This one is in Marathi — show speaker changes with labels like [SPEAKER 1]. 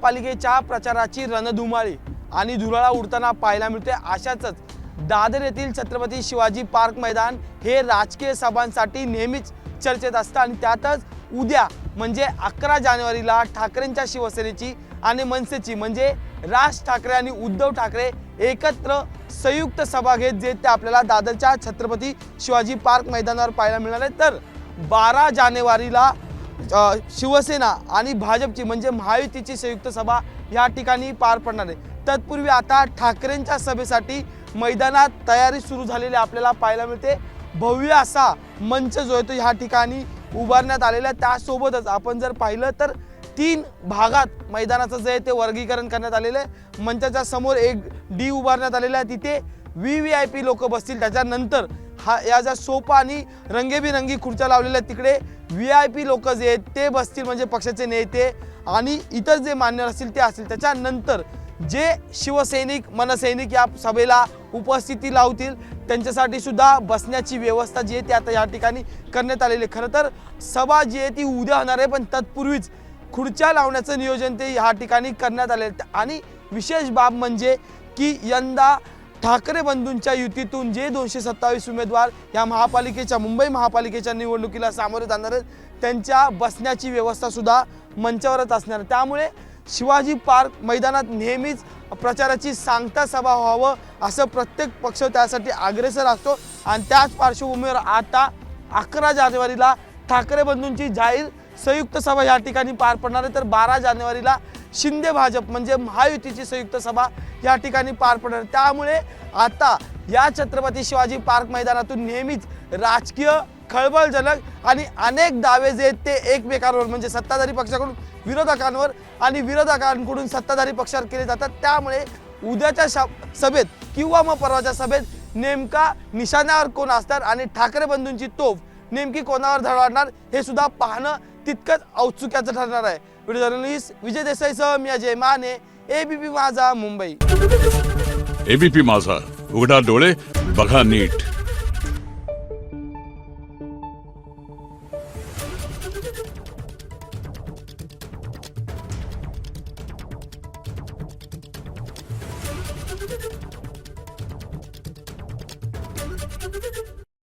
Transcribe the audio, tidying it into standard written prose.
[SPEAKER 1] महापालिकेच्या प्रचाराची रणधुमाळी आणि धुराळा उडताना पाहायला मिळते। अशाच दादर येथील छत्रपती शिवाजी पार्क मैदान हे राजकीय सभांसाठी नेहमीच चर्चेत असतं आणि त्यातच उद्या म्हणजे 11 जानेवारीला ठाकरेंच्या शिवसेनेची आणि मनसेची म्हणजे राज ठाकरे आणि उद्धव ठाकरे एकत्र संयुक्त सभा घेत जे ते आपल्याला दादरच्या छत्रपती शिवाजी पार्क मैदानावर पाहायला मिळणार आहे। तर 12 जानेवारीला शिवसेना आणि भाजपची म्हणजे महायुतीची संयुक्त सभा या ठिकाणी पार पडणार आहे। तत्पूर्वी आता ठाकरेंच्या सभेसाठी मैदानात तयारी सुरू झालेली आपल्याला पाहायला मिळते। भव्य असा मंच जो आहे तो या ठिकाणी उभारण्यात आलेला आहे। त्यासोबतच आपण जर पाहिलं तर 3 भागात मैदानाचं जे आहे ते वर्गीकरण करण्यात आलेलं आहे। मंचाच्या समोर एक डी उभारण्यात आलेला आहे, तिथे VVIP लोक बसतील। त्याच्यानंतर या ज्या सोफा आणि रंगीबेरंगी खुर्च्या लावलेल्या आहेत तिकडे VIP लोक जे आहेत ते बसतील म्हणजे पक्षाचे नेते आणि इतर जे मान्यवर असतील ते असतील। त्याच्यानंतर जे शिवसैनिक मनसैनिक या सभेला उपस्थिती लावतील त्यांच्यासाठी सुद्धा बसण्याची व्यवस्था जी आहे ती आता या ठिकाणी करण्यात आलेली आहे। खरं तर सभा जी आहे ती उद्या होणार आहे, पण तत्पूर्वीच खुर्च्या लावण्याचं नियोजन ते या ठिकाणी करण्यात आले आणि विशेष बाब म्हणजे की यंदा ठाकरे बंधूंच्या युतीतून जे 227 उमेदवार या महापालिकेच्या मुंबई महापालिकेच्या निवडणुकीला सामोरे जाणार आहेत त्यांच्या बसण्याची व्यवस्था सुद्धा मंचावरच असणार। त्यामुळे शिवाजी पार्क मैदानात नेहमीच प्रचाराची सांगता सभा व्हावं असं प्रत्येक पक्ष त्यासाठी अग्रेसर असतो आणि त्याच पार्श्वभूमीवर आता 11 जानेवारीला ठाकरे बंधूंची जाहीर संयुक्त सभा या ठिकाणी पार पडणार आहे। तर 12 जानेवारीला शिंदे भाजप म्हणजे महायुतीची संयुक्त सभा या ठिकाणी पार पडणार। त्यामुळे आता या छत्रपती शिवाजी पार्क मैदानातून नेहमीच राजकीय खळबळजनक आणि अनेक दावे जे आहेत ते एकमेकांवर म्हणजे सत्ताधारी पक्षाकडून विरोधकांवर आणि विरोधकांकडून सत्ताधारी पक्षावर केले जातात। त्यामुळे उद्याच्या सभेत किंवा मग परवाच्या सभेत नेमका निशाण्यावर कोण असणार आणि ठाकरे बंधूंची तोफ नेमकी कोणावर धडवणार हे सुद्धा पाहणं तितकंच औत्सुक्याचं ठरणार आहे। व्हिडिओ जर्नलिस्ट विजय देसाईसह मी अजय माने, ABP माझा मुंबई।
[SPEAKER 2] ABP माझा, उघडा डोळे बघा नीट।